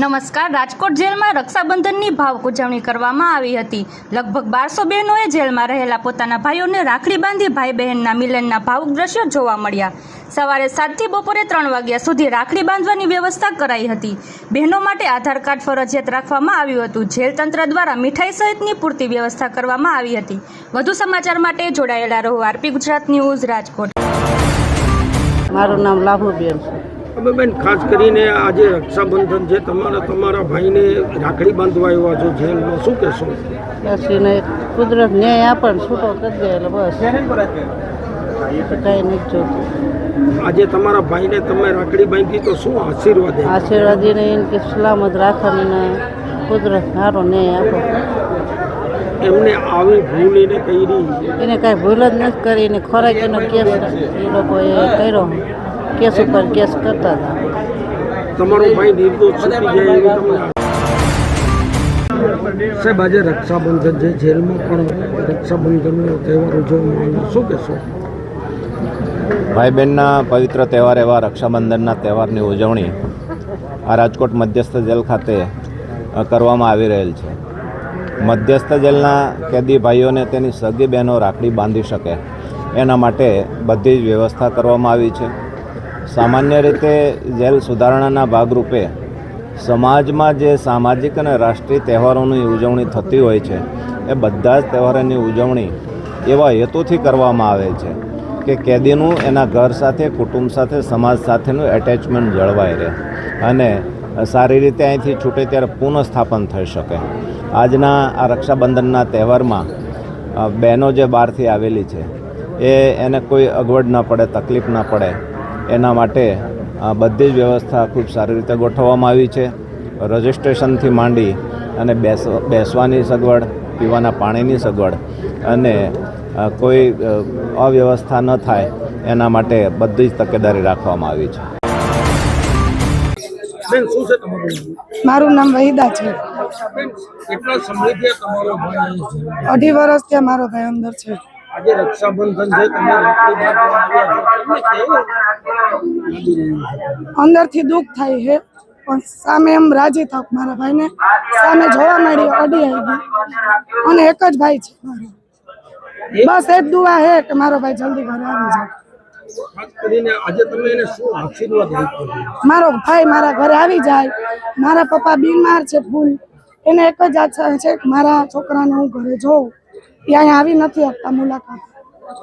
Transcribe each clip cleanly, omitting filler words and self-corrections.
નમસ્કાર. રાજકોટ જેલમાં રક્ષાબંધનની ભાવુક ઉજવણી કરવામાં આવી હતી. લગભગ 1200 બહેનોએ જેલમાં રહેલા પોતાના ભાઈઓને રાખડી બાંધી ભાઈ બહેનના મિલનના ભાવુક દ્રશ્યો જોવા મળ્યા. સવારે 7 થી બપોરે 3 વાગ્યા સુધી રાખડી બાંધવાની વ્યવસ્થા કરાઈ હતી. બહેનો માટે આધાર કાર્ડ ફરજિયાત રાખવામાં આવ્યું હતું. જેલ તંત્ર દ્વારા મીઠાઈ સહિતની પૂરતી વ્યવસ્થા કરવામાં આવી હતી. વધુ સમાચાર માટે જોડાયેલા રહો. RP Gujarat news, Rajkot. મારું નામ લાભુબેન છે. બેન, ખાસ કરીને આજે રક્ષાબંધન છે, તમારા ભાઈને રાખડી બાંધવા આવ્યા છો જેલમાં, શું કહેશો? બસ એને કુદરત ન્યાય આપે ને છૂટો કરી દે એટલે બસ કાંઈ નથી જોતું. આજે તમારા ભાઈને તમે રાખડી બાંધી તો શું આશીર્વાદ? આશીર્વાદ એને કે સલામત રાખવાની કુદરત સારો ન્યાય આપો. એમને આવી ભૂલ એને કરી? એને કાંઈ ભૂલ જ નથી કરી. એને ખોરાક એનો કેસ એ લોકોએ કર્યો, કેસ ઉપર કેસ કરતા હતા. તમારો ભાઈ નિર્દોષ છૂટી જાય એવી તમને? સાહેબ, આજે રક્ષાબંધન છે, જેલમાં પણ રક્ષાબંધનનો તહેવાર ઉજવવામાં, શું કહેશો? ભાઈ બહેનના પવિત્ર તહેવાર એવા રક્ષાબંધનના તહેવારની ઉજવણી આ રાજકોટ મધ્યસ્થ જેલ ખાતે કરવામાં આવી રહેલ છે. મધ્યસ્થ જેલના કેદી ભાઈઓને તેની સગી બહેનો રાખડી બાંધી શકે એના માટે બધી જ વ્યવસ્થા કરવામાં આવી છે. સામાન્ય રીતે જેલ સુધારણાના ભાગરૂપે સમાજમાં જે સામાજિક અને રાષ્ટ્રીય તહેવારોની ઉજવણી થતી હોય છે એ બધા જ તહેવારોની ઉજવણી એવા હેતુથી કરવામાં આવે છે કે કેદીનું એના ઘર સાથે, કુટુંબ સાથે, સમાજ સાથેનું એટેચમેન્ટ જળવાઈ રહે અને સારી રીતે અહીંથી છૂટે ત્યારે પુનઃસ્થાપન થઈ શકે. આજના આ રક્ષાબંધનના તહેવારમાં બહેનો જે બહારથી આવેલી છે એને કોઈ અગવડ ન પડે, તકલીફ ન પડે એના માટે બધી જ વ્યવસ્થા ખૂબ સારી રીતે ગોઠવવામાં આવી છે. રજિસ્ટ્રેશનથી માંડી અને બેસવાની સગવડ, પીવાના પાણીની સગવડ અને કોઈ અવ્યવસ્થા ન થાય એના માટે બધી જ તકેદારી રાખવામાં આવી છે. બેન, શું છે તમારું? મારું નામ વહીદા છે. બેન, કેટલા સમયથી તમારો ભાઈ છે? 2.5 વર્ષ થયા મારો ભાઈ અંદર છે. આજે રક્ષાબંધન છે, તમે રાખડી બાંધવા આવ્યા છો, તમને કેવું લાગી રહ્યું છે? અંદરથી દુઃખ થાય છે, પણ સામે એમ રાજી થાક મારા ભાઈને સામે જોવા મળી, અડી આવી અને એક જ ભાઈ છે મારો. બસ એ જ દુઆ છે કે મારો ભાઈ જલ્દી ઘરે આવી જાય. ખાસ કરીને આજે તમે એને શું આશીર્વાદ આપ્યો? મારો ભાઈ મારા ઘરે આવી જાય. મારા પપ્પા બીમાર છે ફૂલ, એને એક જ આશા છે કે મારા છોકરાને હું ઘરે જોઉં. એ અહીંયા આવી નથી આપતા મુલાકાત,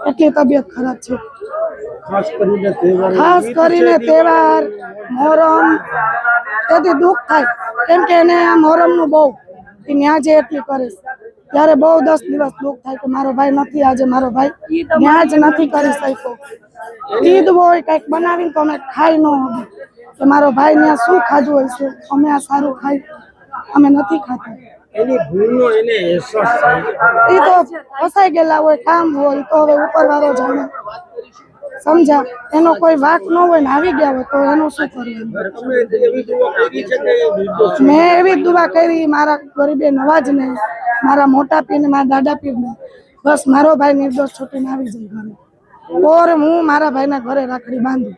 એટલી તબિયત ખરાબ છે. ખાસ કરીને તહેવાર મોહરમ તેથી દુઃખ થાય, કેમ કે એને મોહરમનું બહુ એ ન્યા જે એટલી કરે ત્યારે બહુ 10 દિવસ દુઃખ થાય કે મારો ભાઈ નથી, આજે મારો ભાઈ ન્યા જ નથી કરી શક્યો. ઈદ હોય કંઈક બનાવીને તો અમે ખાઈ ન હોય કે મારો ભાઈ ત્યાં શું ખાધું હોય છે, અમે આ સારું ખાઈ, અમે નથી ખાતા. એની ભૂલનો એને અહેસાસ થાય. એ તો ફસાઈ ગયેલા હોય, કામ હોય તો હવે ઉપરવાળો જાણે, સમજા. એનો કોઈ વાંક ન હોય ને આવી ગયા હોય તો એનું શું કરવું? મેં એવી દુઆ કરી મારા ગરીબે નવાજને, મારા મોટા પીરને, મારા દાદા પીરને, બસ મારો ભાઈ નિર્દોષ છૂટીને આવી જાય ઘરે, ઓર હું મારા ભાઈના ઘરે રાખડી બાંધું.